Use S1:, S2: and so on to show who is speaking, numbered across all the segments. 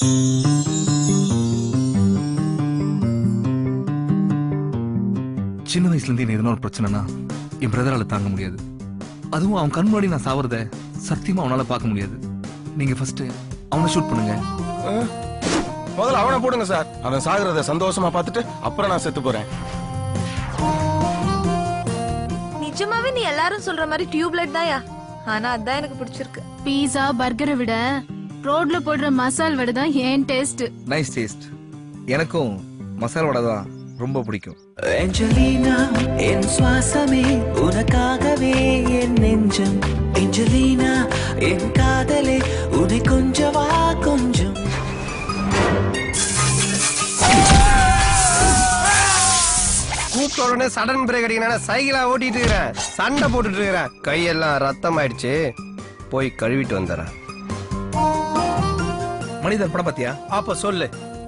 S1: சின்ன வயசுல இருந்து எதனா ஒரு பிரச்சனைனா என் பிரதரால தாங்க முடியாது. அதுவும் அவன் கண் முன்னாடி நான் சாவறத சத்தியமா அவனால பார்க்க முடியாது. நீங்க ஃபர்ஸ்ட் அவனை ஷூட் பண்ணுங்க.
S2: முதல்ல அவனை போடுங்க சார். அவன் சாகுறத சந்தோஷமா பார்த்துட்டு அப்புறம் நான் செத்து போறேன்.
S3: நிஜமாவே நீ எல்லாரும் சொல்ற மாதிரி டியூப்லைட் தான்யா. ஆனா அதான் எனக்கு பிடிச்சிருக்கு.
S4: பீஸா பர்கரை விட ரோட்ல போடுற மசால் வடை தான் ஏன் டேஸ்ட்.
S1: Nice taste. எனக்கும் மசால் வடை தான் ரொம்ப பிடிக்கும்.
S5: ஏஞ்சலினா என் சுவாசமே உனக்காகவே என் நெஞ்சம். ஏஞ்சலினா என் காதலே உன்னை கொஞ்சவா கொஞ்சம்.
S2: கூப்பிட்ட உடனே சடன் பிரேக் அடிக்கணும். சைக்கிளா ஓட்டிட்டு இருக்கிறேன், சண்டை போட்டுட்டு இருக்கிறேன், கையெல்லாம் ரத்தம் ஆயிடுச்சு. போய் கழுவிட்டு வந்துடுறேன்.
S1: மனிதன் படம் பாத்தியா?
S2: அப்ப சொல்லு,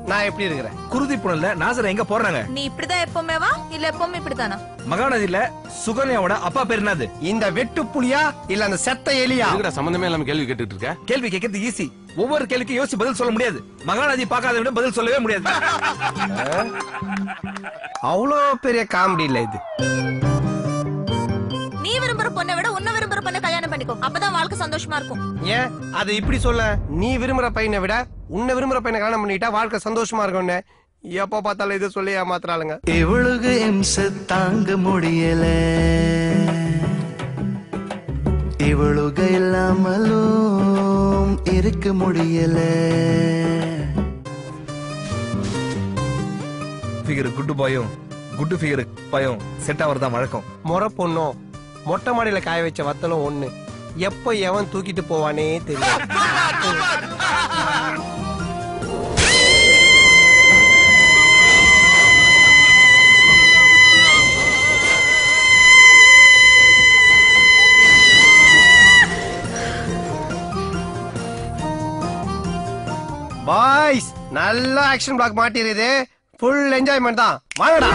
S2: நான் எப்படி இருக்கிறேன்?
S1: குருதி புனல்ல நாசர் எங்க போறாங்க?
S3: நீ இப்படிதான் எப்பவுமே வா இல்ல எப்பவுமே இப்படித்தானா?
S1: மகாநதியில சுகன்யாவோட அப்பா பேர் என்னது?
S2: இந்த வெட்டு புலியா இல்ல அந்த செத்த எலியா?
S6: சம்பந்தமே இல்லாம கேள்வி கேட்டுட்டு இருக்க.
S1: கேள்வி கேட்கறது ஈஸி. ஒவ்வொரு கேள்விக்கும் யோசிச்சு பதில் சொல்ல முடியாது. மகாநதி பார்க்காத விட பதில் சொல்லவே முடியாது.
S2: அவ்வளோ பெரிய காமெடி இல்ல இது.
S3: நீ விரும்புற பொண்ணை விட உன்ன விரும்புற பொண்ணை கல்யாணம் பண்ணிக்கோ. அப்பதான் வாழ்க்கை சந்தோஷமா இருக்கும்.
S2: ஏன் அது இப்படி சொல்ல? நீ விரும்புற பையனை விட உன்னை விரும்புற பையனை கல்யாணம் பண்ணிட்டா வாழ்க்கை சந்தோஷமா இருக்கும்னு எப்ப பார்த்தாலும் இதை சொல்லி ஏமாத்துறாளுங்க.
S5: இவளுக்கு இம்ச தாங்க முடியல, இவளுக்கு இல்லாமலும் இருக்க முடியல.
S1: ஃபிகர் குட் பாயும் குட் ஃபிகர் பாயும் செட் ஆவறதா வழக்கம்.
S2: முறை பொண்ணும் மொட்டை மாடியில காய வச்ச வத்தலும் ஒண்ணு. எப்ப எவன் தூக்கிட்டு போவானே தெரியும். பாய்ஸ் நல்ல ஆக்ஷன் பிளாக் மாட்டிருது. ஃபுல் என்ஜாய்மெண்ட் தான். வாங்கடா.